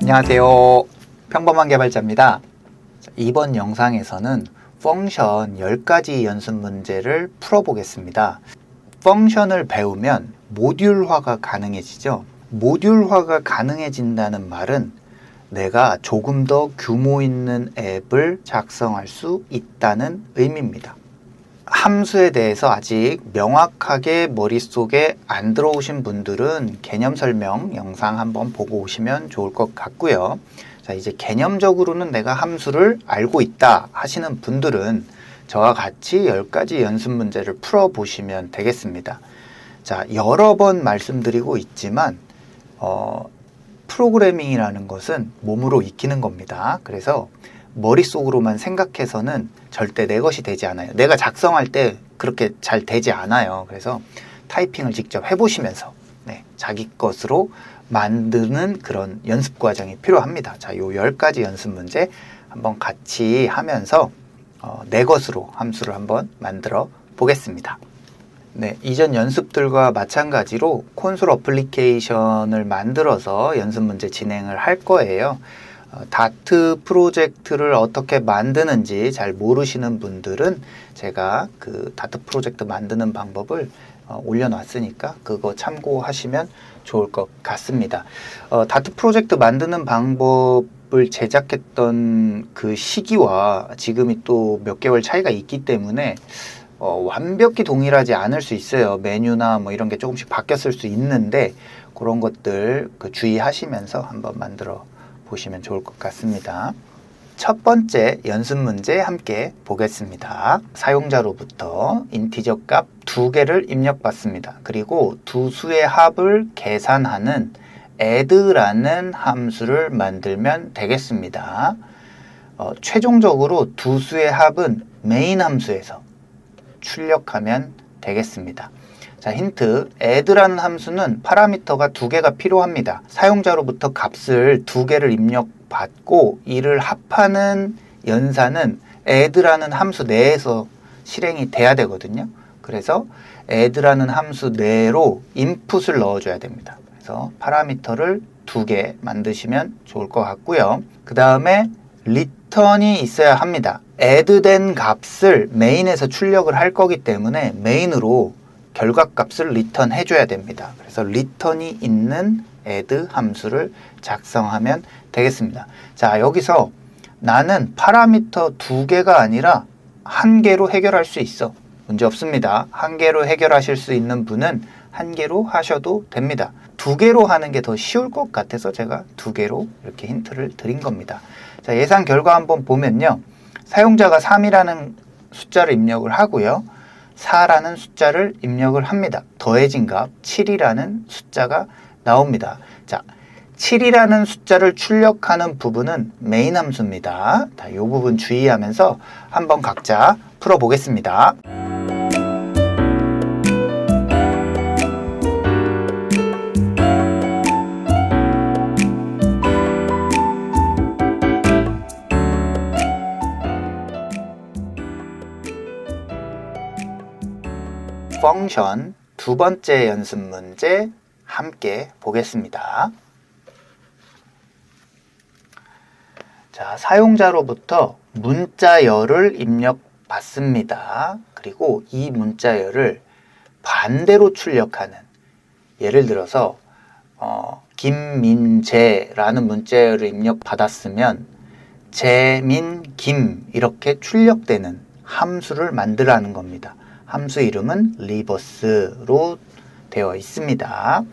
안녕하세요. 평범한 개발자입니다. 이번 영상에서는 펑션 10가지 연습 문제를 풀어보겠습니다. 펑션을 배우면 모듈화가 가능해지죠. 모듈화가 가능해진다는 말은 내가 조금 더 규모 있는 앱을 작성할 수 있다는 의미입니다. 함수에 대해서 아직 명확하게 머릿속에 안 들어오신 분들은 개념 설명 영상 한번 보고 오시면 좋을 것 같고요. 자, 이제 개념적으로는 내가 함수를 알고 있다 하시는 분들은 저와 같이 10가지 연습 문제를 풀어보시면 되겠습니다. 자, 여러 번 말씀드리고 있지만 프로그래밍이라는 것은 몸으로 익히는 겁니다. 그래서 머릿속으로만 생각해서는 절대 내 것이 되지 않아요. 내가 작성할 때 그렇게 잘 되지 않아요. 그래서 타이핑을 직접 해보시면서 자기 것으로 만드는 그런 연습 과정이 필요합니다. 자, 요 10가지 연습 문제 한번 같이 하면서 내 것으로 함수를 한번 만들어 보겠습니다. 네, 이전 연습들과 마찬가지로 콘솔 어플리케이션을 만들어서 연습 문제 진행을 할 거예요. 다트 프로젝트를 어떻게 만드는지 잘 모르시는 분들은 제가 그 다트 프로젝트 만드는 방법을 올려놨으니까 그거 참고하시면 좋을 것 같습니다. 다트 프로젝트 만드는 방법을 제작했던 그 시기와 지금이 또 몇 개월 차이가 있기 때문에 완벽히 동일하지 않을 수 있어요. 메뉴나 뭐 이런 게 조금씩 바뀌었을 수 있는데 그런 것들 주의하시면서 한번 만들어 보시면 좋을 것 같습니다. 첫 번째 연습 문제 함께 보겠습니다. 사용자로부터 인티저 값 2개를 입력받습니다. 그리고 두 수의 합을 계산하는 add라는 함수를 만들면 되겠습니다. 최종적으로 두 수의 합은 메인 함수에서 출력하면 되겠습니다. 자, 힌트. add라는 함수는 파라미터가 2개가 필요합니다. 사용자로부터 값을 2개를 입력받고 이를 합하는 연산은 add라는 함수 내에서 실행이 돼야 되거든요. 그래서 add라는 함수 내로 인풋을 넣어줘야 됩니다. 그래서 파라미터를 2개 만드시면 좋을 것 같고요. 그 다음에 return이 있어야 합니다. add된 값을 메인에서 출력을 할 거기 때문에 메인으로 결과값을 리턴 해줘야 됩니다. 그래서 return이 있는 add 함수를 작성하면 되겠습니다. 자, 여기서 나는 파라미터 2개가 아니라 1개로 해결할 수 있어. 문제 없습니다. 1개로 해결하실 수 있는 분은 1개로 하셔도 됩니다. 2개로 하는 게 더 쉬울 것 같아서 제가 2개로 이렇게 힌트를 드린 겁니다. 자, 예상 결과 한번 보면요. 사용자가 3이라는 숫자를 입력을 하고요. 4라는 숫자를 입력을 합니다. 더해진 값 7이라는 숫자가 나옵니다. 자, 7이라는 숫자를 출력하는 부분은 메인 함수입니다. 자, 이 부분 주의하면서 한번 각자 풀어보겠습니다. 펑션 두 번째 연습 문제 함께 보겠습니다. 자, 사용자로부터 문자열을 입력받습니다. 그리고 이 문자열을 반대로 출력하는, 예를 들어서 김민재라는 문자열을 입력받았으면 재민김 이렇게 출력되는 함수를 만들라는 겁니다. 함수 이름은 리버스로 되어 있습니다.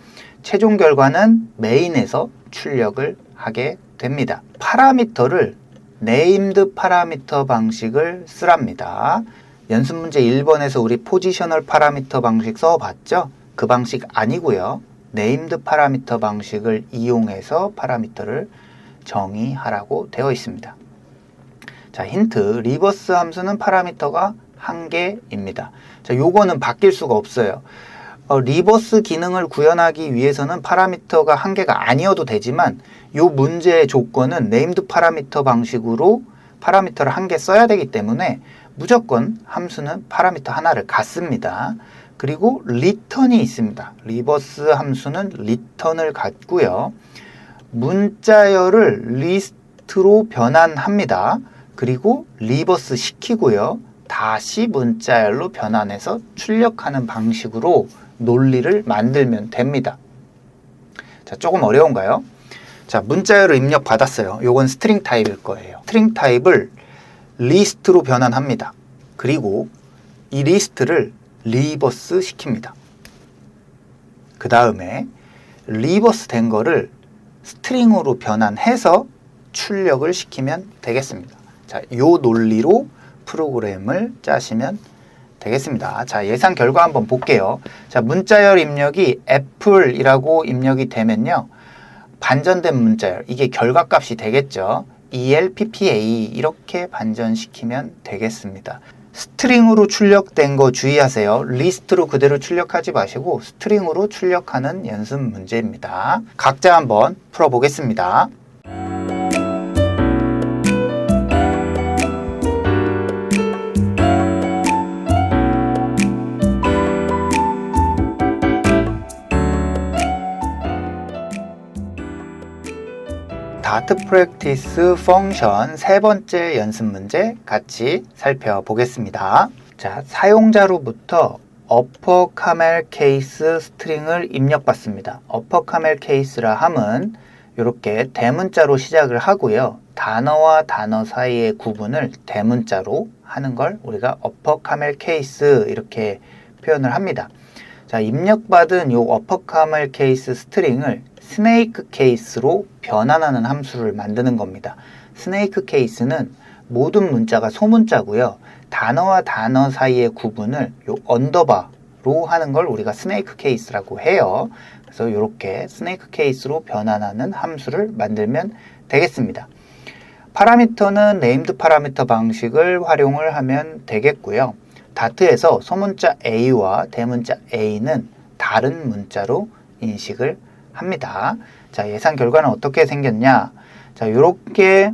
최종 결과는 메인에서 출력을 하게 됩니다. 파라미터를 네임드 파라미터 방식을 쓰랍니다. 연습 문제 1번에서 우리 포지셔널 파라미터 방식 써봤죠? 그 방식 아니고요. 네임드 파라미터 방식을 이용해서 파라미터를 정의하라고 되어 있습니다. 자, 힌트. 리버스 함수는 파라미터가 1개입니다. 자, 요거는 바뀔 수가 없어요. 리버스 기능을 구현하기 위해서는 파라미터가 1개가 아니어도 되지만 요 문제의 조건은 네임드 파라미터 방식으로 파라미터를 1개 써야 되기 때문에 무조건 함수는 파라미터 하나를 갖습니다. 그리고 return이 있습니다. 리버스 함수는 return을 갖고요. 문자열을 리스트로 변환합니다. 그리고 리버스 시키고요. 다시 문자열로 변환해서 출력하는 방식으로 논리를 만들면 됩니다. 자, 조금 어려운가요? 자, 문자열을 입력 받았어요. 요건 스트링 타입일 거예요. 스트링 타입을 리스트로 변환합니다. 그리고 이 리스트를 리버스 시킵니다. 그 다음에 리버스 된 거를 스트링으로 변환해서 출력을 시키면 되겠습니다. 자, 요 논리로 프로그램을 짜시면 되겠습니다. 자, 예상 결과 한번 볼게요. 자, 문자열 입력이 애플이라고 입력이 되면요. 반전된 문자열, 이게 결과값이 되겠죠. ELPPA 이렇게 반전시키면 되겠습니다. 스트링으로 출력된 거 주의하세요. 리스트로 그대로 출력하지 마시고 스트링으로 출력하는 연습 문제입니다. 각자 한번 풀어보겠습니다. 다트 프랙티스 펑션 세 번째 연습 문제 같이 살펴보겠습니다. 자, 사용자로부터 어퍼 카멜 케이스 스트링을 입력받습니다. 어퍼 카멜 케이스라 함은 이렇게 대문자로 시작을 하고요. 단어와 단어 사이의 구분을 대문자로 하는 걸 우리가 어퍼 카멜 케이스 이렇게 표현을 합니다. 자, 입력받은 이 어퍼 카멜 케이스 스트링을 스네이크 케이스로 변환하는 함수를 만드는 겁니다. 스네이크 케이스는 모든 문자가 소문자고요. 단어와 단어 사이의 구분을 요 언더바로 하는 걸 우리가 스네이크 케이스라고 해요. 그래서 이렇게 스네이크 케이스로 변환하는 함수를 만들면 되겠습니다. 파라미터는 네임드 파라미터 방식을 활용을 하면 되겠고요. 다트에서 소문자 A와 대문자 A는 다른 문자로 인식을 합니다. 자, 예상 결과는 어떻게 생겼냐? 자, 이렇게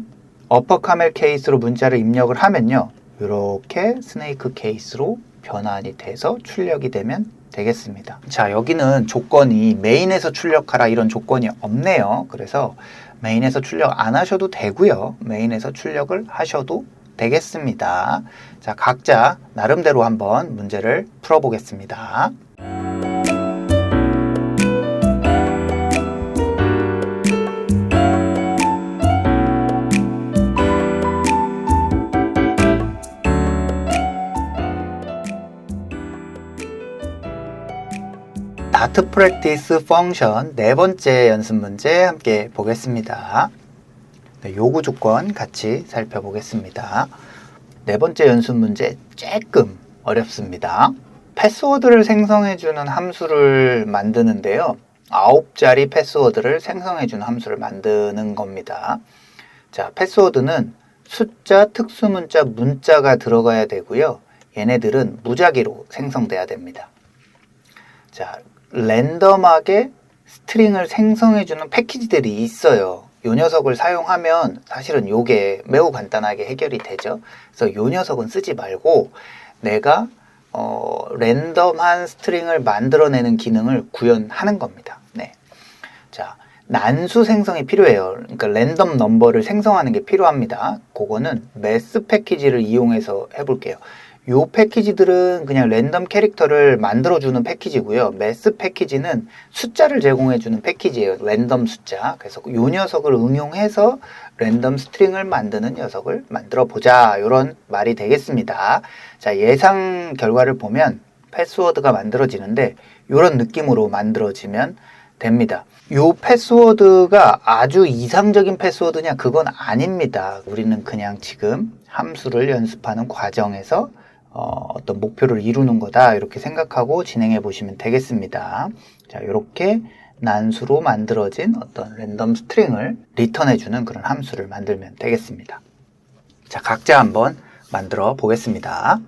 어퍼 카멜 케이스로 문자를 입력을 하면요. 이렇게 스네이크 케이스로 변환이 돼서 출력이 되면 되겠습니다. 자, 여기는 조건이 메인에서 출력하라 이런 조건이 없네요. 그래서 메인에서 출력 안 하셔도 되고요. 메인에서 출력을 하셔도 되겠습니다. 자, 각자 나름대로 한번 문제를 풀어보겠습니다. 다트 프랙티스 펑션 네 번째 연습 문제 함께 보겠습니다. 네, 요구 조건 같이 살펴보겠습니다. 네 번째 연습 문제 조금 어렵습니다. 패스워드를 생성해주는 함수를 만드는데요. 9자리 패스워드를 생성해주는 함수를 만드는 겁니다. 자, 패스워드는 숫자, 특수문자, 문자가 들어가야 되고요. 얘네들은 무작위로 생성돼야 됩니다. 자, 랜덤하게 스트링을 생성해주는 패키지들이 있어요. 요 녀석을 사용하면 사실은 요게 매우 간단하게 해결이 되죠. 그래서 요 녀석은 쓰지 말고 내가 랜덤한 스트링을 만들어내는 기능을 구현하는 겁니다. 네. 자, 난수 생성이 필요해요. 그러니까 랜덤 넘버를 생성하는 게 필요합니다. 그거는 매스 패키지를 이용해서 해볼게요. 요 패키지들은 그냥 랜덤 캐릭터를 만들어주는 패키지고요. 매스 패키지는 숫자를 제공해주는 패키지예요. 랜덤 숫자. 그래서 요 녀석을 응용해서 랜덤 스트링을 만드는 녀석을 만들어 보자. 이런 말이 되겠습니다. 자, 예상 결과를 보면 패스워드가 만들어지는데 이런 느낌으로 만들어지면 됩니다. 요 패스워드가 아주 이상적인 패스워드냐? 그건 아닙니다. 우리는 그냥 지금 함수를 연습하는 과정에서 어떤 목표를 이루는 거다 이렇게 생각하고 진행해 보시면 되겠습니다. 자, 이렇게 난수로 만들어진 어떤 랜덤 스트링을 리턴해 주는 그런 함수를 만들면 되겠습니다. 자, 각자 한번 만들어 보겠습니다.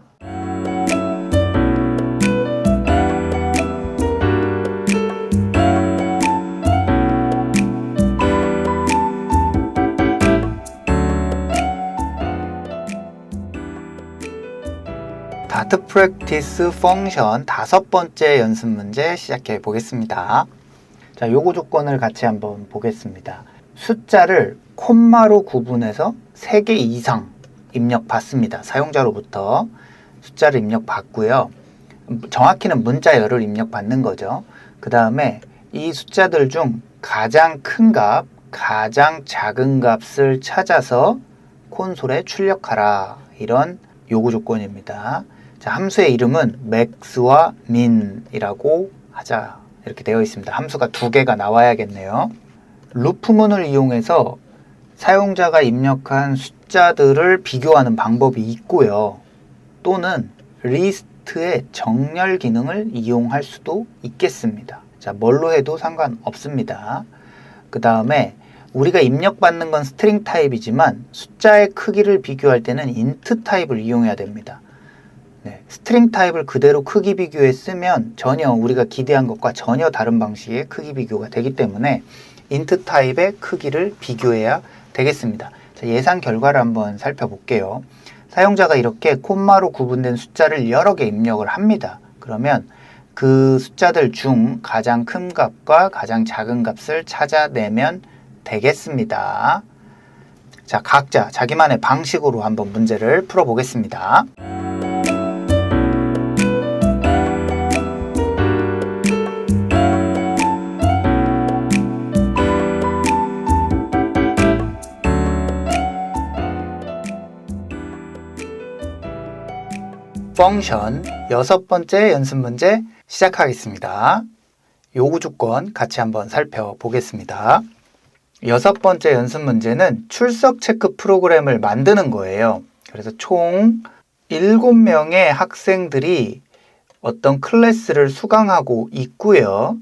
다트 프랙티스 펑션 다섯 번째 연습 문제 시작해 보겠습니다. 자, 요구 조건을 같이 한번 보겠습니다. 숫자를 콤마로 구분해서 3개 이상 입력받습니다. 사용자로부터 숫자를 입력받고요. 정확히는 문자열을 입력받는 거죠. 그 다음에 이 숫자들 중 가장 큰 값, 가장 작은 값을 찾아서 콘솔에 출력하라. 이런 요구 조건입니다. 자, 함수의 이름은 max와 min이라고 하자. 이렇게 되어 있습니다. 함수가 2개가 나와야겠네요. 루프문을 이용해서 사용자가 입력한 숫자들을 비교하는 방법이 있고요. 또는 리스트의 정렬 기능을 이용할 수도 있겠습니다. 자, 뭘로 해도 상관없습니다. 그 다음에 우리가 입력받는 건 스트링 타입이지만 숫자의 크기를 비교할 때는 인트 타입을 이용해야 됩니다. 네, 스트링 타입을 그대로 크기 비교에 쓰면 전혀 우리가 기대한 것과 전혀 다른 방식의 크기 비교가 되기 때문에 인트 타입의 크기를 비교해야 되겠습니다. 자, 예상 결과를 한번 살펴볼게요. 사용자가 이렇게 콤마로 구분된 숫자를 여러 개 입력을 합니다. 그러면 그 숫자들 중 가장 큰 값과 가장 작은 값을 찾아내면 되겠습니다. 자, 각자 자기만의 방식으로 한번 문제를 풀어보겠습니다. 펑션 6번째 연습 문제 시작하겠습니다. 요구 조건 같이 한번 살펴보겠습니다. 6번째 연습 문제는 출석 체크 프로그램을 만드는 거예요. 그래서 총 7명의 학생들이 어떤 클래스를 수강하고 있고요.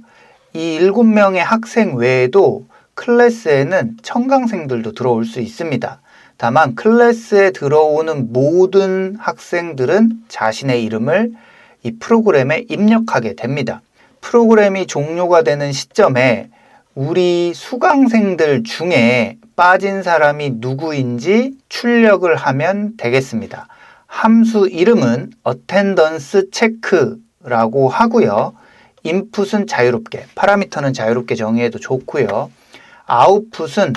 이 7명의 학생 외에도 클래스에는 청강생들도 들어올 수 있습니다. 다만 클래스에 들어오는 모든 학생들은 자신의 이름을 이 프로그램에 입력하게 됩니다. 프로그램이 종료가 되는 시점에 우리 수강생들 중에 빠진 사람이 누구인지 출력을 하면 되겠습니다. 함수 이름은 attendance check라고 하고요. 인풋은 자유롭게, 파라미터는 자유롭게 정의해도 좋고요. 아웃풋은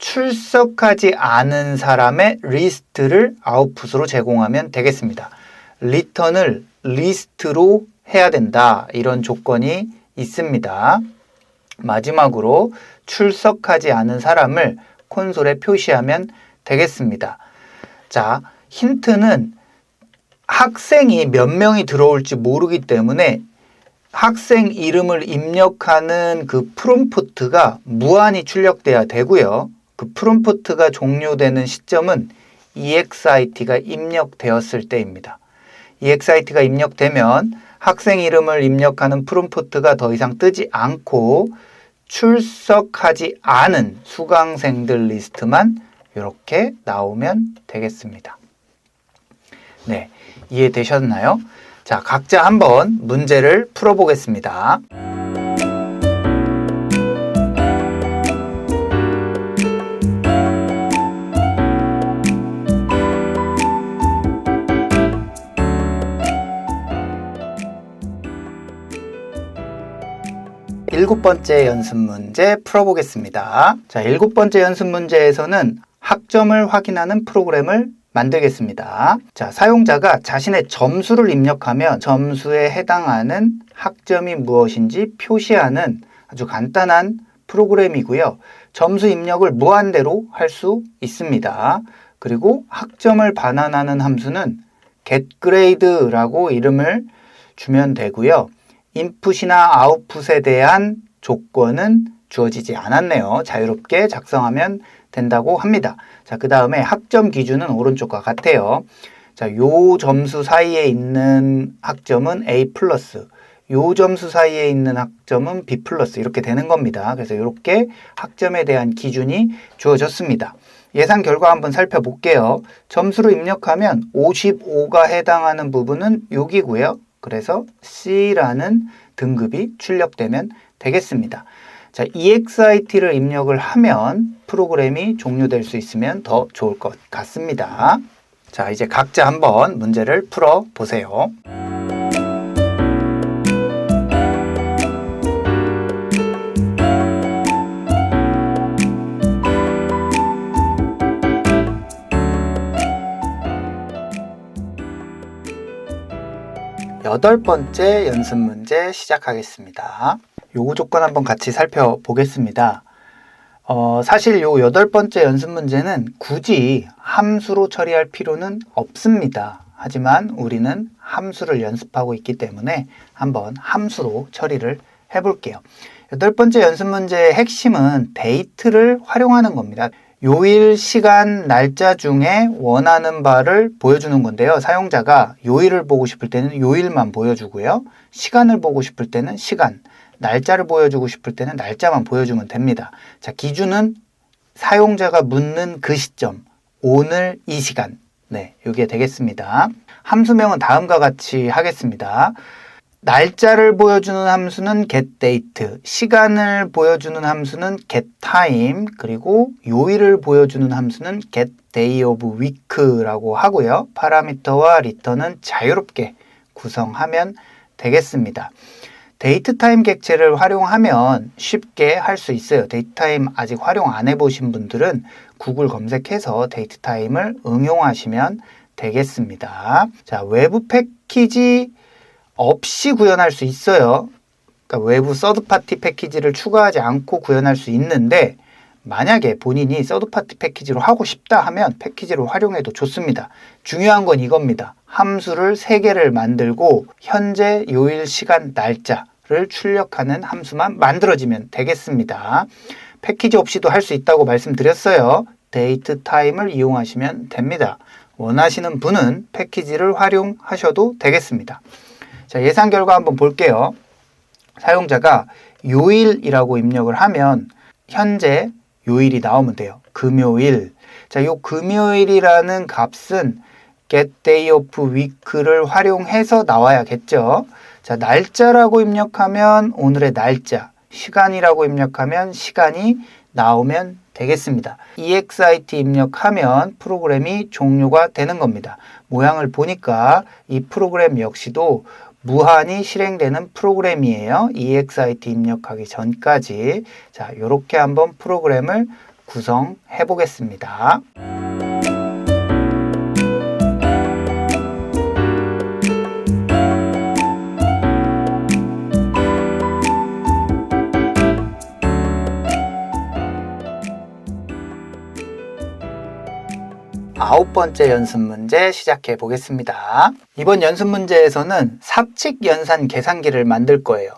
출석하지 않은 사람의 리스트를 아웃풋으로 제공하면 되겠습니다. 리턴을 리스트로 해야 된다. 이런 조건이 있습니다. 마지막으로 출석하지 않은 사람을 콘솔에 표시하면 되겠습니다. 자, 힌트는 학생이 몇 명이 들어올지 모르기 때문에 학생 이름을 입력하는 그 프롬프트가 무한히 출력돼야 되고요. 그 프롬프트가 종료되는 시점은 EXIT가 입력되었을 때입니다. EXIT가 입력되면 학생 이름을 입력하는 프롬프트가 더 이상 뜨지 않고 출석하지 않은 수강생들 리스트만 이렇게 나오면 되겠습니다. 네, 이해되셨나요? 자, 각자 한번 문제를 풀어보겠습니다. 일곱 번째 연습 문제 풀어보겠습니다. 자, 7번째 연습 문제에서는 학점을 확인하는 프로그램을 만들겠습니다. 자, 사용자가 자신의 점수를 입력하면 점수에 해당하는 학점이 무엇인지 표시하는 아주 간단한 프로그램이고요. 점수 입력을 무한대로 할 수 있습니다. 그리고 학점을 반환하는 함수는 getGrade라고 이름을 주면 되고요. 인풋이나 아웃풋에 대한 조건은 주어지지 않았네요. 자유롭게 작성하면 된다고 합니다. 자, 그 다음에 학점 기준은 오른쪽과 같아요. 자, 요 점수 사이에 있는 학점은 A+, 요 점수 사이에 있는 학점은 B+, 이렇게 되는 겁니다. 그래서 이렇게 학점에 대한 기준이 주어졌습니다. 예상 결과 한번 살펴볼게요. 점수로 입력하면 55가 해당하는 부분은 여기고요. 그래서 C라는 등급이 출력되면 되겠습니다. 자, EXIT를 입력을 하면 프로그램이 종료될 수 있으면 더 좋을 것 같습니다. 자, 이제 각자 한번 문제를 풀어 보세요. 8번째 연습 문제 시작하겠습니다. 요구 조건 한번 같이 살펴보겠습니다. 사실 요 8번째 연습 문제는 굳이 함수로 처리할 필요는 없습니다. 하지만 우리는 함수를 연습하고 있기 때문에 한번 함수로 처리를 해볼게요. 8번째 연습 문제의 핵심은 데이트를 활용하는 겁니다. 요일, 시간, 날짜 중에 원하는 바를 보여주는 건데요. 사용자가 요일을 보고 싶을 때는 요일만 보여주고요. 시간을 보고 싶을 때는 시간, 날짜를 보여주고 싶을 때는 날짜만 보여주면 됩니다. 자, 기준은 사용자가 묻는 그 시점, 오늘 이 시간. 네, 이게 되겠습니다. 함수명은 다음과 같이 하겠습니다. 날짜를 보여주는 함수는 getDate, 시간을 보여주는 함수는 getTime, 그리고 요일을 보여주는 함수는 getDayOfWeek라고 하고요. 파라미터와 리턴은 자유롭게 구성하면 되겠습니다. 데이트타임 객체를 활용하면 쉽게 할 수 있어요. 데이트타임 아직 활용 안 해보신 분들은 구글 검색해서 데이트타임을 응용하시면 되겠습니다. 자, 외부 패키지 없이 구현할 수 있어요. 그러니까 외부 서드파티 패키지를 추가하지 않고 구현할 수 있는데 만약에 본인이 서드파티 패키지로 하고 싶다 하면 패키지로 활용해도 좋습니다. 중요한 건 이겁니다. 함수를 3개를 만들고 현재, 요일, 시간, 날짜를 출력하는 함수만 만들어지면 되겠습니다. 패키지 없이도 할 수 있다고 말씀드렸어요. 데이트 타임을 이용하시면 됩니다. 원하시는 분은 패키지를 활용하셔도 되겠습니다. 자, 예상 결과 한번 볼게요. 사용자가 요일이라고 입력을 하면 현재 요일이 나오면 돼요. 금요일. 자, 요 금요일이라는 값은 getDayOfWeek를 활용해서 나와야겠죠. 자, 날짜라고 입력하면 오늘의 날짜, 시간이라고 입력하면 시간이 나오면 되겠습니다. EXIT 입력하면 프로그램이 종료가 되는 겁니다. 모양을 보니까 이 프로그램 역시도 무한히 실행되는 프로그램이에요. EXIT 입력하기 전까지. 자, 이렇게 한번 프로그램을 구성해 보겠습니다. 아홉 번째 연습 문제 시작해 보겠습니다. 이번 연습 문제에서는 사칙 연산 계산기를 만들 거예요.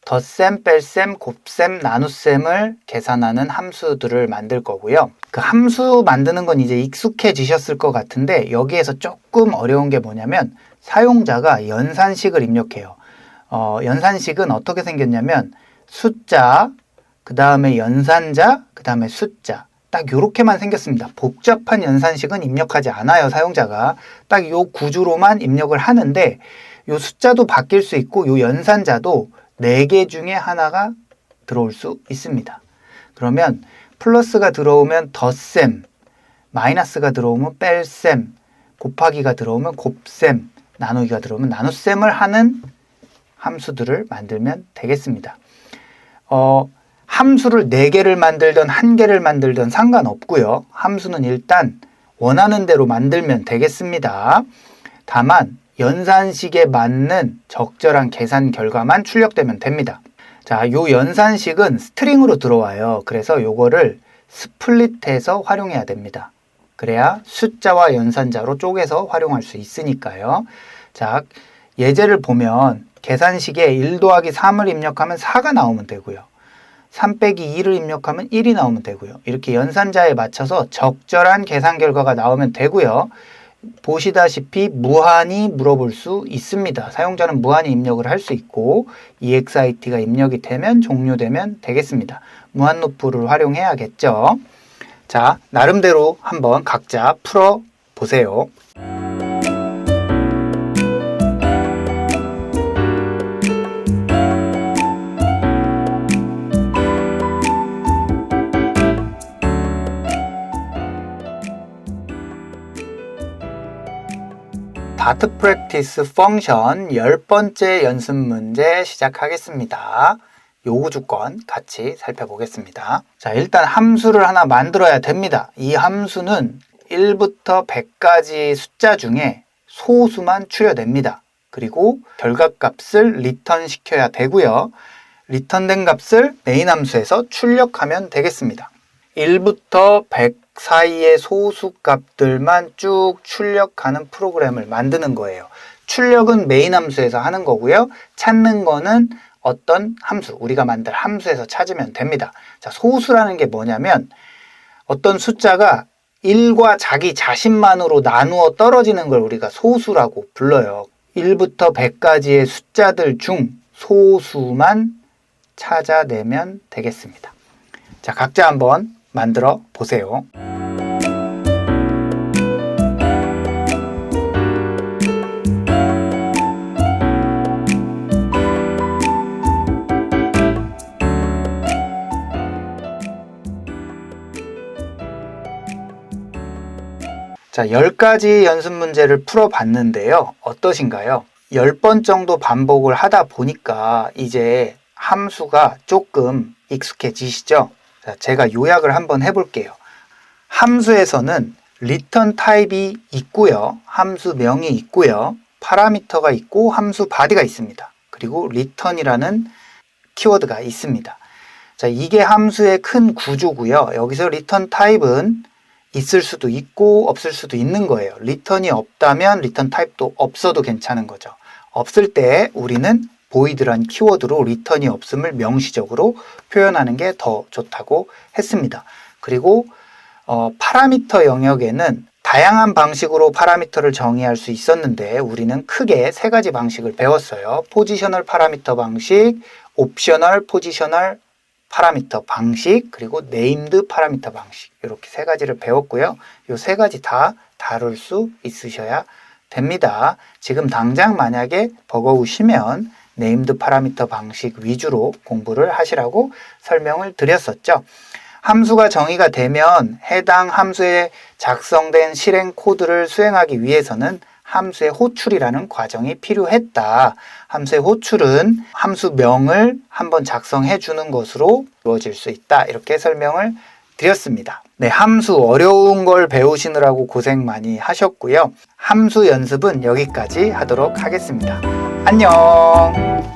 덧셈, 뺄셈, 곱셈, 나눗셈을 계산하는 함수들을 만들 거고요. 그 함수 만드는 건 이제 익숙해지셨을 것 같은데 여기에서 조금 어려운 게 뭐냐면 사용자가 연산식을 입력해요. 연산식은 어떻게 생겼냐면 숫자, 그 다음에 연산자, 그 다음에 숫자. 딱 이렇게만 생겼습니다. 복잡한 연산식은 입력하지 않아요, 사용자가. 딱 이 구조로만 입력을 하는데 이 숫자도 바뀔 수 있고 이 연산자도 4개 중에 하나가 들어올 수 있습니다. 그러면 플러스가 들어오면 덧셈, 마이너스가 들어오면 뺄셈, 곱하기가 들어오면 곱셈, 나누기가 들어오면 나눗셈을 하는 함수들을 만들면 되겠습니다. 함수를 4개를 만들든 1개를 만들든 상관없고요. 함수는 일단 원하는 대로 만들면 되겠습니다. 다만 연산식에 맞는 적절한 계산 결과만 출력되면 됩니다. 자, 요 연산식은 스트링으로 들어와요. 그래서 요거를 스플릿해서 활용해야 됩니다. 그래야 숫자와 연산자로 쪼개서 활용할 수 있으니까요. 자, 예제를 보면 계산식에 1 더하기 3을 입력하면 4가 나오면 되고요. 3 빼기 2를 입력하면 1이 나오면 되고요. 이렇게 연산자에 맞춰서 적절한 계산 결과가 나오면 되고요. 보시다시피 무한히 물어볼 수 있습니다. 사용자는 무한히 입력을 할 수 있고 EXIT가 입력이 되면 종료되면 되겠습니다. 무한 루프를 활용해야겠죠. 자, 나름대로 한번 각자 풀어 보세요. 다트 프랙티스 펑션 10번째 연습 문제 시작하겠습니다. 요구 조건 같이 살펴보겠습니다. 자, 일단 함수를 하나 만들어야 됩니다. 이 함수는 1부터 100까지 숫자 중에 소수만 추려냅니다. 그리고 결과값을 리턴 시켜야 되고요. 리턴된 값을 메인 함수에서 출력하면 되겠습니다. 1부터 100 사이의 소수 값들만 쭉 출력하는 프로그램을 만드는 거예요. 출력은 메인 함수에서 하는 거고요. 찾는 거는 어떤 함수, 우리가 만들 함수에서 찾으면 됩니다. 자, 소수라는 게 뭐냐면 어떤 숫자가 1과 자기 자신만으로 나누어 떨어지는 걸 우리가 소수라고 불러요. 1부터 100까지의 숫자들 중 소수만 찾아내면 되겠습니다. 자, 각자 한번 만들어 보세요. 자, 10가지 연습 문제를 풀어봤는데요. 어떠신가요? 10번 정도 반복을 하다 보니까 이제 함수가 조금 익숙해지시죠? 자, 제가 요약을 한번 해볼게요. 함수에서는 return 타입이 있고요. 함수명이 있고요. 파라미터가 있고 함수 바디가 있습니다. 그리고 return이라는 키워드가 있습니다. 자, 이게 함수의 큰 구조고요. 여기서 return 타입은 있을 수도 있고 없을 수도 있는 거예요. 리턴이 없다면 리턴 타입도 없어도 괜찮은 거죠. 없을 때 우리는 void란 키워드로 리턴이 없음을 명시적으로 표현하는 게 더 좋다고 했습니다. 그리고 파라미터 영역에는 다양한 방식으로 파라미터를 정의할 수 있었는데 우리는 크게 3가지 방식을 배웠어요. 포지셔널 파라미터 방식, 옵셔널 포지셔널 파라미터 방식, 그리고 네임드 파라미터 방식, 이렇게 3가지를 배웠고요. 이 3가지 다 다룰 수 있으셔야 됩니다. 지금 당장 만약에 버거우시면 네임드 파라미터 방식 위주로 공부를 하시라고 설명을 드렸었죠. 함수가 정의가 되면 해당 함수에 작성된 실행 코드를 수행하기 위해서는 함수의 호출이라는 과정이 필요했다. 함수의 호출은 함수명을 한번 작성해 주는 것으로 이루어질 수 있다. 이렇게 설명을 드렸습니다. 네, 함수 어려운 걸 배우시느라고 고생 많이 하셨고요. 함수 연습은 여기까지 하도록 하겠습니다. 안녕!